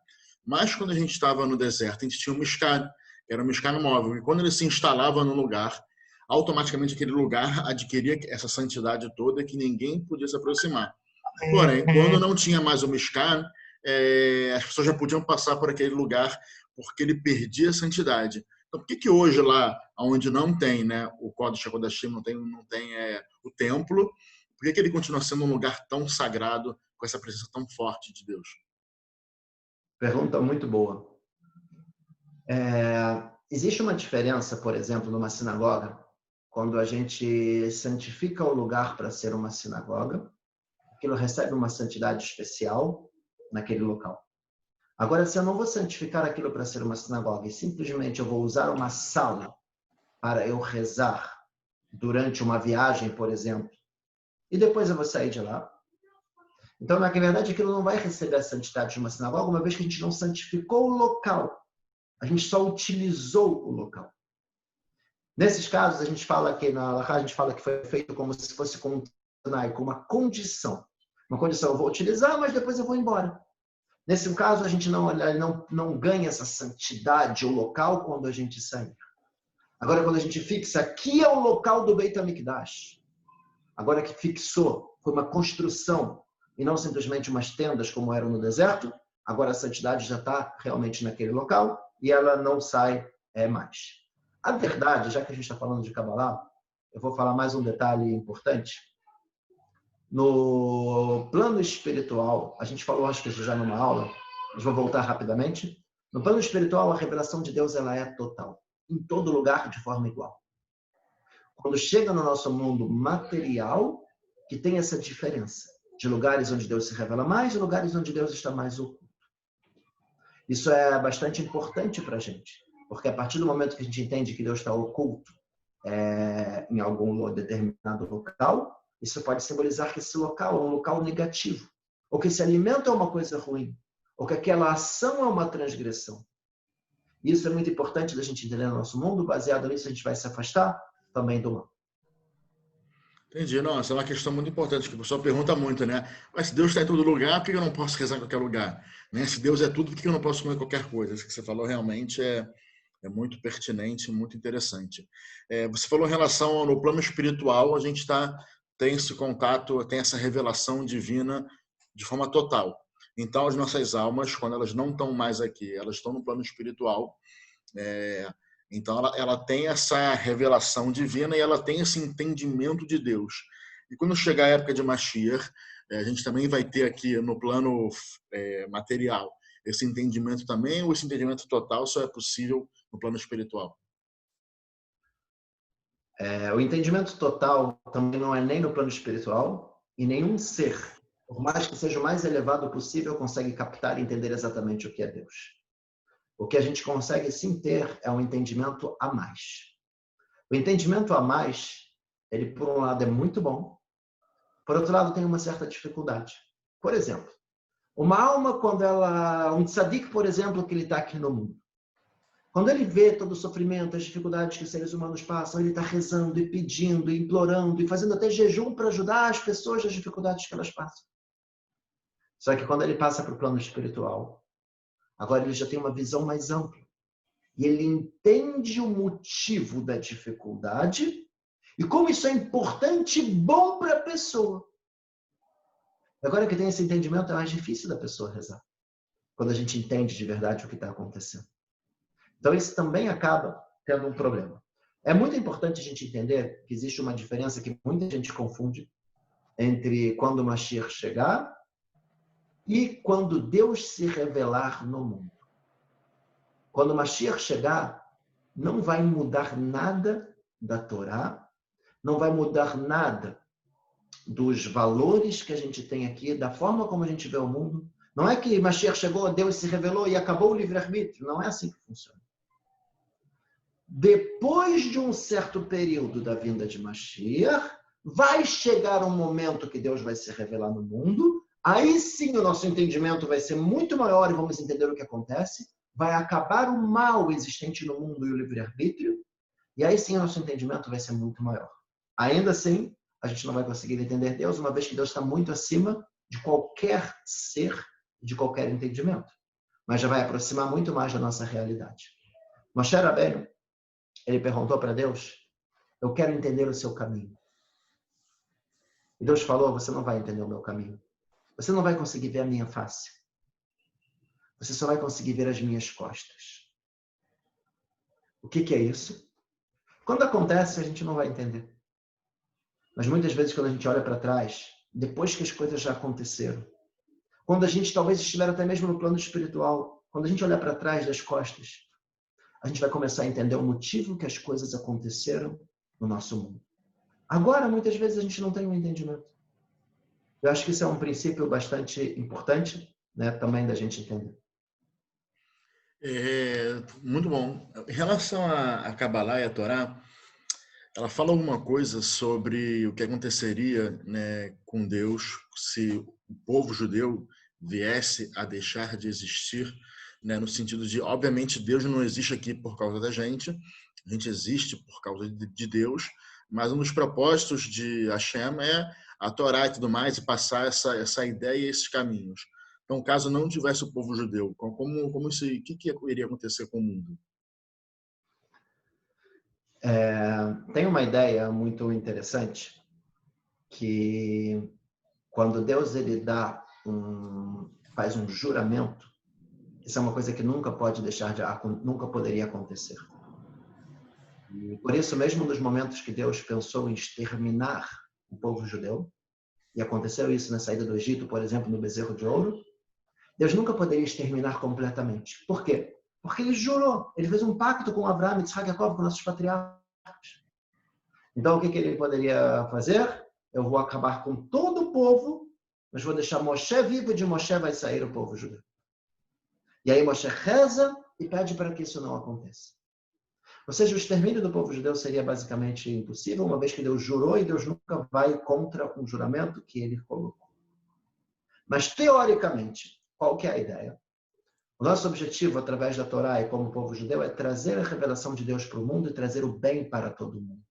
Mas quando a gente estava no deserto, a gente tinha um Mishkan, que era um Mishkan móvel, e quando ele se instalava no lugar, automaticamente aquele lugar adquiria essa santidade toda que ninguém podia se aproximar. Porém, quando não tinha mais o Mishkan, as pessoas já podiam passar por aquele lugar porque ele perdia a santidade. Então, por que hoje lá, onde não tem, né, o Kodesh HaKodashim, não tem o templo, por que ele continua sendo um lugar tão sagrado, com essa presença tão forte de Deus? Pergunta muito boa. Existe uma diferença, por exemplo, numa sinagoga, quando a gente santifica o lugar para ser uma sinagoga, aquilo recebe uma santidade especial naquele local. Agora, se eu não vou santificar aquilo para ser uma sinagoga e simplesmente eu vou usar uma sala para eu rezar durante uma viagem, por exemplo, e depois eu vou sair de lá, então, na verdade, aquilo não vai receber a santidade de uma sinagoga, uma vez que a gente não santificou o local. A gente só utilizou o local. Nesses casos, a gente fala que na Halakha, a gente fala que foi feito como se fosse com uma condição. Uma condição, eu vou utilizar, mas depois eu vou embora. Nesse caso, a gente não ganha essa santidade, o local, quando a gente sair. Agora, quando a gente fixa, aqui é o local do Beit HaMikdash. Agora que fixou, foi uma construção, e não simplesmente umas tendas como eram no deserto, agora a santidade já está realmente naquele local e ela não sai mais. A verdade, já que a gente está falando de Kabbalah, eu vou falar mais um detalhe importante. No plano espiritual, a gente falou, acho que já numa aula, mas vou voltar rapidamente. No plano espiritual, a revelação de Deus ela é total, em todo lugar, de forma igual. Quando chega no nosso mundo material, que tem essa diferença de lugares onde Deus se revela mais e lugares onde Deus está mais oculto. Isso é bastante importante para a gente, porque a partir do momento que a gente entende que Deus está oculto em algum determinado local, isso pode simbolizar que esse local é um local negativo, ou que esse alimento é uma coisa ruim, ou que aquela ação é uma transgressão. Isso é muito importante da gente entender no nosso mundo. Baseado nisso, a gente vai se afastar também do mal. Entendi. Não, essa é uma questão muito importante, que o pessoal pergunta muito, né? Mas se Deus está em todo lugar, por que eu não posso rezar em qualquer lugar? Né? Se Deus é tudo, por que eu não posso comer qualquer coisa? Isso que você falou realmente é muito pertinente, muito interessante. Você falou em relação no plano espiritual, a gente tem esse contato, tem essa revelação divina de forma total. Então, as nossas almas, quando elas não estão mais aqui, elas estão no plano espiritual. Então, ela tem essa revelação divina e ela tem esse entendimento de Deus. E quando chegar a época de Mashiach, a gente também vai ter aqui no plano material esse entendimento também, ou esse entendimento total só é possível no plano espiritual? O entendimento total também não é nem no plano espiritual e nenhum ser, por mais que seja o mais elevado possível, consegue captar e entender exatamente o que é Deus. O que a gente consegue sim ter é um entendimento a mais. O entendimento a mais, ele por um lado é muito bom, por outro lado tem uma certa dificuldade. Por exemplo, uma alma quando um tzadik, por exemplo, que ele está aqui no mundo, quando ele vê todo o sofrimento, as dificuldades que os seres humanos passam, ele está rezando e pedindo, e implorando e fazendo até jejum para ajudar as pessoas nas dificuldades que elas passam. Só que quando ele passa para o plano espiritual, agora ele já tem uma visão mais ampla. E ele entende o motivo da dificuldade e como isso é importante e bom para a pessoa. Agora que tem esse entendimento, é mais difícil da pessoa rezar. Quando a gente entende de verdade o que está acontecendo. Então, isso também acaba tendo um problema. É muito importante a gente entender que existe uma diferença que muita gente confunde entre quando o Mashiach chegar e quando Deus se revelar no mundo. Quando o Mashiach chegar, não vai mudar nada da Torá, não vai mudar nada dos valores que a gente tem aqui, da forma como a gente vê o mundo. Não é que Mashiach chegou, Deus se revelou e acabou o livre-arbítrio. Não é assim que funciona. Depois de um certo período da vinda de Mashiach, vai chegar um momento que Deus vai se revelar no mundo. Aí sim o nosso entendimento vai ser muito maior e vamos entender o que acontece. Vai acabar o mal existente no mundo e o livre-arbítrio. E aí sim o nosso entendimento vai ser muito maior. Ainda assim, a gente não vai conseguir entender Deus, uma vez que Deus está muito acima de qualquer ser, de qualquer entendimento. Mas já vai aproximar muito mais da nossa realidade. Moshe Rabbeinu, ele perguntou para Deus, eu quero entender o seu caminho. E Deus falou, você não vai entender o meu caminho. Você não vai conseguir ver a minha face. Você só vai conseguir ver as minhas costas. O que é isso? Quando acontece, a gente não vai entender. Mas muitas vezes, quando a gente olha para trás, depois que as coisas já aconteceram, quando a gente talvez estiver até mesmo no plano espiritual, quando a gente olhar para trás das costas, a gente vai começar a entender o motivo que as coisas aconteceram no nosso mundo. Agora, muitas vezes, a gente não tem um entendimento. Eu acho que isso é um princípio bastante importante, né, também da gente entender. Muito bom. Em relação a Kabbalah e a Torá, ela fala alguma coisa sobre o que aconteceria, né, com Deus se o povo judeu viesse a deixar de existir, né, no sentido de, obviamente, Deus não existe aqui por causa da gente, a gente existe por causa de Deus, mas um dos propósitos de Hashem é a Torá e tudo mais, e passar essa ideia e esses caminhos. Então, caso não tivesse o povo judeu, como isso, o que iria acontecer com o mundo? Tem uma ideia muito interessante que quando Deus ele faz um juramento, isso é uma coisa que nunca poderia acontecer. E por isso, mesmo nos momentos que Deus pensou em exterminar o povo judeu, e aconteceu isso na saída do Egito, por exemplo, no bezerro de ouro, Deus nunca poderia exterminar completamente. Por quê? Porque ele jurou, ele fez um pacto com Abraão, Isaac e Jacó, com nossos patriarcas. Então, o que ele poderia fazer? Eu vou acabar com todo o povo, mas vou deixar Moshe vivo, e de Moshe vai sair o povo judeu. E aí Moshe reza e pede para que isso não aconteça. Ou seja, o extermínio do povo judeu seria basicamente impossível, uma vez que Deus jurou e Deus nunca vai contra um juramento que ele colocou. Mas, teoricamente, qual que é a ideia? O nosso objetivo, através da Torá e como povo judeu, é trazer a revelação de Deus para o mundo e trazer o bem para todo mundo.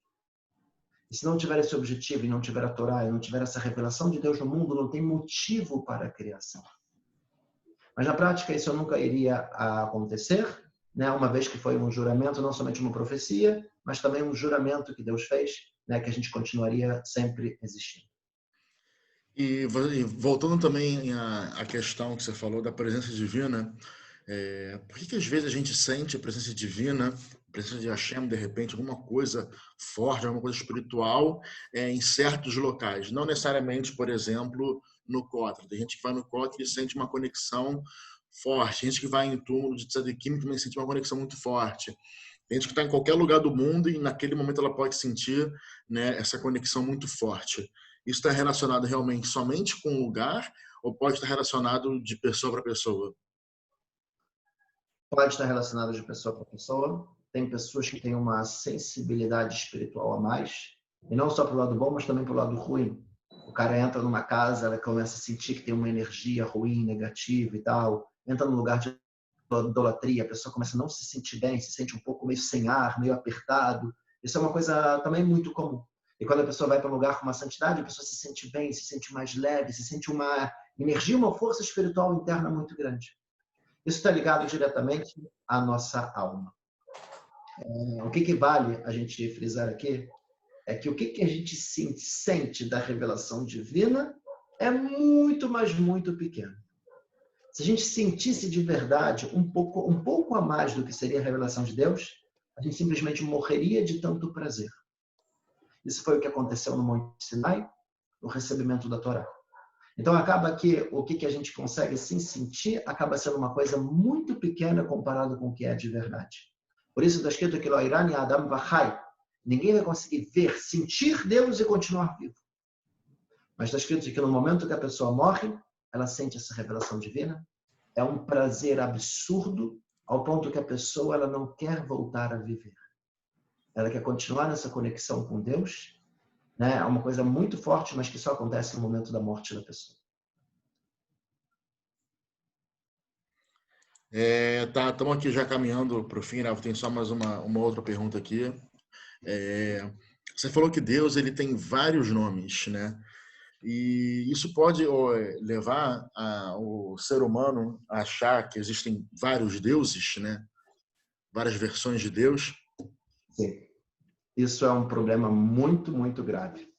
E se não tiver esse objetivo, e não tiver a Torá, e não tiver essa revelação de Deus no mundo, não tem motivo para a criação. Mas na prática isso nunca iria acontecer, né? Uma vez que foi um juramento, não somente uma profecia, mas também um juramento que Deus fez, né? Que a gente continuaria sempre existindo. E voltando também à questão que você falou da presença divina, por que às vezes a gente sente a presença divina, a presença de Hashem, de repente, alguma coisa forte, alguma coisa espiritual em certos locais? Não necessariamente, por exemplo, no Kotel. Tem gente que vai no Kotel e sente uma conexão forte. Tem gente que vai em túmulo de Tzadikim também sente uma conexão muito forte. Tem gente que está em qualquer lugar do mundo e naquele momento ela pode sentir, né, essa conexão muito forte. Isso está relacionado realmente somente com o lugar ou pode estar relacionado de pessoa para pessoa? Pode estar relacionado de pessoa para pessoa. Tem pessoas que têm uma sensibilidade espiritual a mais, e não só para o lado bom, mas também para o lado ruim. O cara entra numa casa, ela começa a sentir que tem uma energia ruim, negativa e tal. Entra num lugar de idolatria, a pessoa começa a não se sentir bem, se sente um pouco meio sem ar, meio apertado. Isso é uma coisa também muito comum. E quando a pessoa vai para um lugar com uma santidade, a pessoa se sente bem, se sente mais leve, se sente uma energia, uma força espiritual interna muito grande. Isso está ligado diretamente à nossa alma. O que vale a gente frisar aqui é que o que a gente sente da revelação divina é muito, mas muito pequeno. Se a gente sentisse de verdade um pouco a mais do que seria a revelação de Deus, a gente simplesmente morreria de tanto prazer. Isso foi o que aconteceu no Monte Sinai, no recebimento da Torá. Então, acaba que o que a gente consegue sim sentir acaba sendo uma coisa muito pequena comparado com o que é de verdade. Por isso está escrito que Loirani Adam Vachai. Ninguém vai conseguir ver, sentir Deus e continuar vivo. Mas está escrito que no momento que a pessoa morre, ela sente essa revelação divina. É um prazer absurdo ao ponto que a pessoa ela não quer voltar a viver. Ela quer continuar nessa conexão com Deus, né? É uma coisa muito forte, mas que só acontece no momento da morte da pessoa. Estamos aqui já caminhando para o fim, né? Tem só mais uma outra pergunta aqui. Você falou que Deus ele tem vários nomes, né? E isso pode levar o ser humano a achar que existem vários deuses, né? Várias versões de Deus. Sim. Isso é um problema muito, muito grave.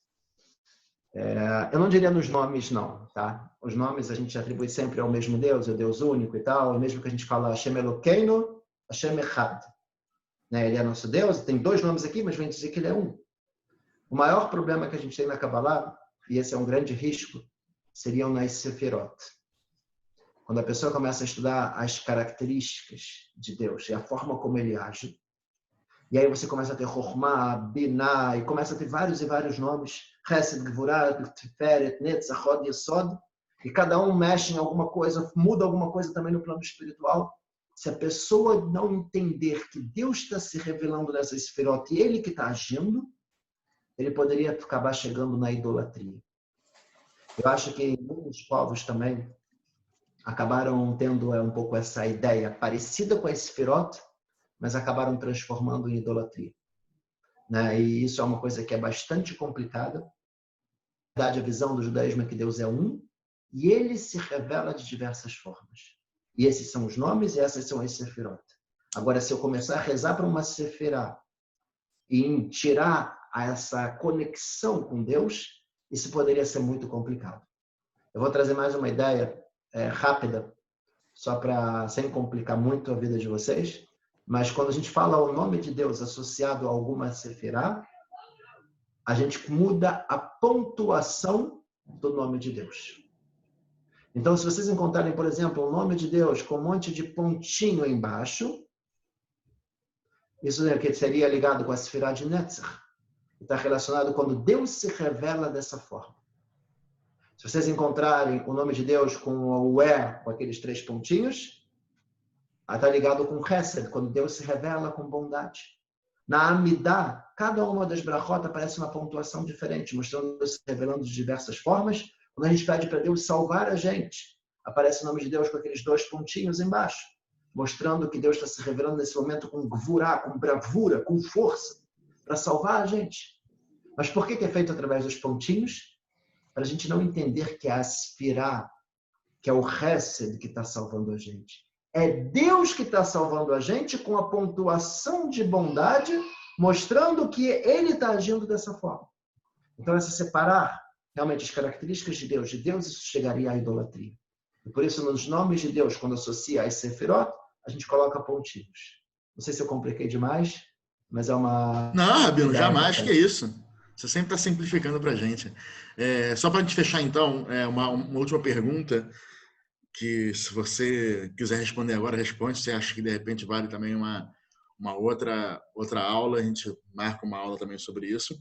Eu não diria nos nomes, não, tá? Os nomes a gente atribui sempre ao mesmo Deus, ao Deus único e tal, e mesmo que a gente fala Hashem Elokeinu, Hashem Echad. Né? Ele é nosso Deus, tem dois nomes aqui, mas vem dizer que ele é um. O maior problema que a gente tem na Kabbalah, e esse é um grande risco, seriam nas Sefirot. Quando a pessoa começa a estudar as características de Deus e a forma como ele age, e aí você começa a ter Chokhmah, Binah, e começa a ter vários e vários nomes, Chesed, Gvurah, Tiferet, Netzach, Hod, Yesod, e cada um mexe em alguma coisa, muda alguma coisa também no plano espiritual. Se a pessoa não entender que Deus está se revelando nessa Sefirot e ele que está agindo, ele poderia acabar chegando na idolatria. Eu acho que muitos povos também acabaram tendo um pouco essa ideia parecida com a Sefirot, mas acabaram transformando em idolatria. Né? E isso é uma coisa que é bastante complicada. Na verdade, a visão do judaísmo é que Deus é um e ele se revela de diversas formas. E esses são os nomes e essas são as Sefirot. Agora, se eu começar a rezar para uma Sefirá e tirar essa conexão com Deus, isso poderia ser muito complicado. Eu vou trazer mais uma ideia rápida, só para sem complicar muito a vida de vocês. Mas quando a gente fala o nome de Deus associado a alguma sefirá, a gente muda a pontuação do nome de Deus. Então, se vocês encontrarem, por exemplo, o nome de Deus com um monte de pontinho embaixo, isso seria ligado com a sefirá de Netzach. Está relacionado quando Deus se revela dessa forma. Se vocês encontrarem o nome de Deus com o com aqueles 3 pontinhos, está ligado com Chesed, quando Deus se revela com bondade. Na Amidah, cada uma das brachot aparece uma pontuação diferente, mostrando Deus se revelando de diversas formas. Quando a gente pede para Deus salvar a gente, aparece o nome de Deus com aqueles 2 pontinhos embaixo. mostrando que Deus está se revelando nesse momento com gvurá, com bravura, com força, para salvar a gente. Mas por que é feito através dos pontinhos? Para a gente não entender que é a Sfirá, que é o Hesed que está salvando a gente. É Deus que está salvando a gente com a pontuação de bondade, mostrando que Ele está agindo dessa forma. Então, é se separar realmente as características de Deus, isso chegaria à idolatria. E por isso, nos nomes de Deus, quando associa as Sefirot, a gente coloca pontinhos. Não sei se eu compliquei demais, mas é uma... Não, Rabino, jamais, que é isso. Você sempre está simplificando para a gente. Só para a gente fechar, então, uma última pergunta, que se você quiser responder agora, responde. Se acha que, de repente, vale também uma outra aula, a gente marca uma aula também sobre isso.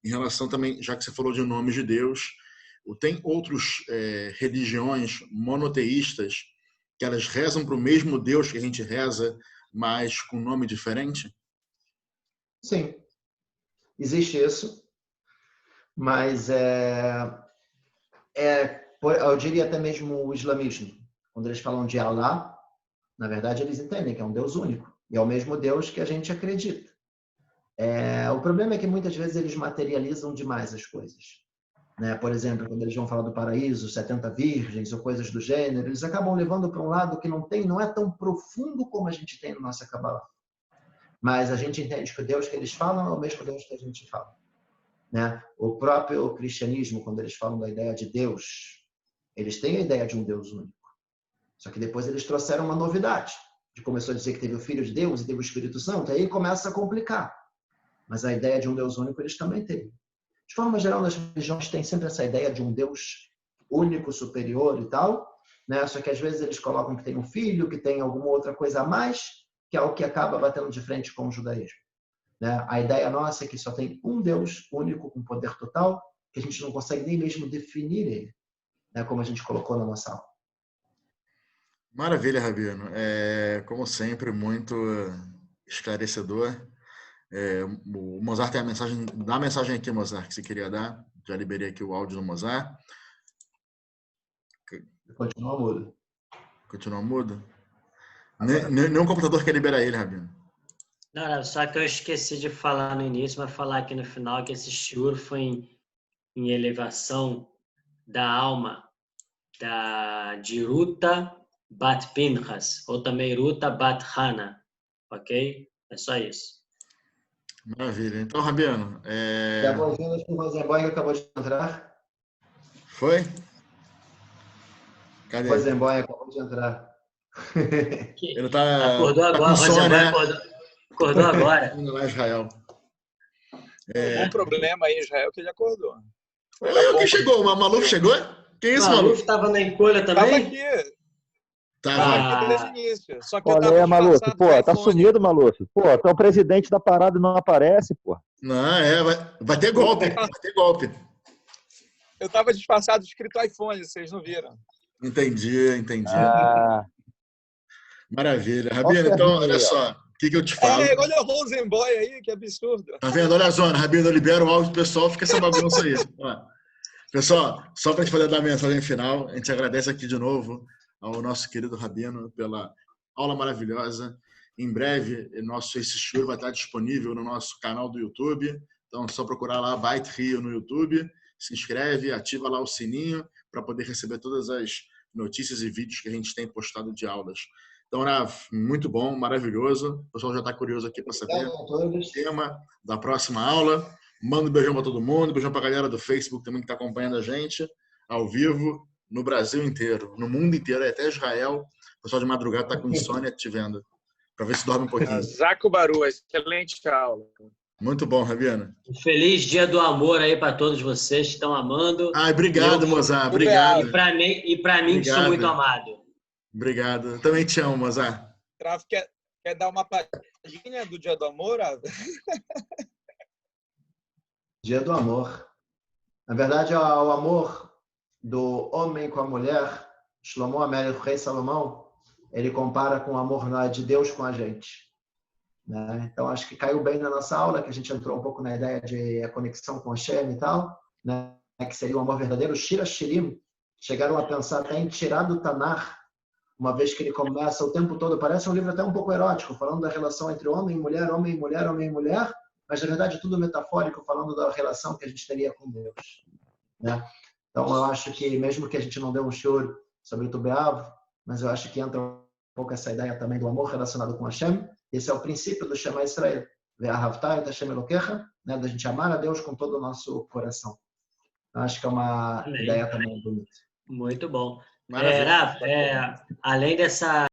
Em relação também, já que você falou de nomes de Deus, tem outras religiões monoteístas que elas rezam para o mesmo Deus que a gente reza, mas com nome diferente? Sim, existe isso, mas eu diria até mesmo o islamismo. Quando eles falam de Allah, na verdade eles entendem que é um Deus único, e é o mesmo Deus que a gente acredita. O problema é que muitas vezes eles materializam demais as coisas. Né? Por exemplo, quando eles vão falar do paraíso, 70 virgens ou coisas do gênero, eles acabam levando para um lado que não é tão profundo como a gente tem no nosso Kabbalah. Mas a gente entende que o Deus que eles falam é o mesmo Deus que a gente fala. Né? O próprio cristianismo, quando eles falam da ideia de Deus, eles têm a ideia de um Deus único. Só que depois eles trouxeram uma novidade. Começou a dizer que teve o Filho de Deus e teve o Espírito Santo, aí começa a complicar. Mas a ideia de um Deus único eles também têm. De forma geral, nas religiões tem sempre essa ideia de um Deus único, superior e tal, né? Só que às vezes eles colocam que tem um filho, que tem alguma outra coisa a mais, que é o que acaba batendo de frente com o judaísmo. Né? A ideia nossa é que só tem um Deus único, com poder total, que a gente não consegue nem mesmo definir ele, né? Como a gente colocou na nossa aula. Maravilha, Rabino. Como sempre, muito esclarecedor. O Mozart tem a mensagem. Dá a mensagem aqui, Mozart, que você queria dar. Já liberei aqui o áudio do Mozart. Continua mudo. Continua mudo? Nenhum computador quer liberar ele, Rabino. Não, só que eu esqueci de falar no início, mas falar aqui no final que esse shiur foi em elevação da alma de Ruta Bat Pinchas, ou também Ruta Bat Hana, ok? É só isso. Maravilha. Então, Rabino... Já boas-vindas para o Rosenborg que acabou de entrar. Foi? Cadê? Rosenborg acabou de entrar. Ele tá... Acordou tá agora, com sono, né? Acordou agora. Indo lá em Israel. Um problema aí, Israel, que ele acordou. Quem chegou? O Maluf chegou? Quem é esse Maluf? Maluf estava na encolha também? Tava aqui. Tava aqui desde o início. Só que eu tava Maluf, disfarçado tá do iPhone. sumido, Maluf. Tu é o presidente da parada e não aparece, pô. Não, vai ter golpe. Vai ter golpe. Eu tava disfarçado escrito iPhone, vocês não viram. Entendi. Maravilha. Rabino, então, olha só. O que eu te falo? Olha o Rosenboy aí, que absurdo. Tá vendo? Olha a zona. Rabino, libera o áudio do pessoal, fica essa bagunça aí. Ó. Pessoal, só para a gente poder dar a mensagem final, a gente agradece aqui de novo ao nosso querido Rabino pela aula maravilhosa. Em breve, esse shiur vai estar disponível no nosso canal do YouTube. Então, é só procurar lá Beit Rio no YouTube, se inscreve, ativa lá o sininho para poder receber todas as notícias e vídeos que a gente tem postado de aulas. Então, Rav, muito bom, maravilhoso. O pessoal já está curioso aqui para saber o tema da próxima aula. Manda um beijão para todo mundo, beijão para a galera do Facebook também que está acompanhando a gente ao vivo no Brasil inteiro, no mundo inteiro, até Israel. O pessoal de madrugada está com insônia te vendo, para ver se dorme um pouquinho. Zaco Baru, excelente aula. Muito bom, Rabino. Feliz Dia do Amor aí para todos vocês que estão amando. Obrigado, Mozart. Obrigado. E para mim, que sou muito amado. Obrigado. Também te amo, Mozart. Traf, quer dar uma palhinha do Dia do Amor? Dia do amor. Na verdade, o amor do homem com a mulher, Shlomo Amelech, o rei Salomão, ele compara com o amor de Deus com a gente. Né? Então, acho que caiu bem na nossa aula, que a gente entrou um pouco na ideia de a conexão com Hashem e tal, né? Que seria o amor verdadeiro. Shira Shirim chegaram a pensar até em tirar do Tanar uma vez que ele começa o tempo todo, parece um livro até um pouco erótico, falando da relação entre homem e mulher, homem e mulher, homem e mulher, mas na verdade é tudo metafórico, falando da relação que a gente teria com Deus, né? Então eu acho que mesmo que a gente não dê um shiur sobre o Tu B'Av, mas eu acho que entra um pouco essa ideia também do amor relacionado com Hashem. Esse é o princípio do Shema Israel, Ve'ahavta et Hashem Elokecha, né, da gente amar a Deus com todo o nosso coração. Eu acho que é uma ideia também bonita. Muito bom. Maravilha. Rav, além dessa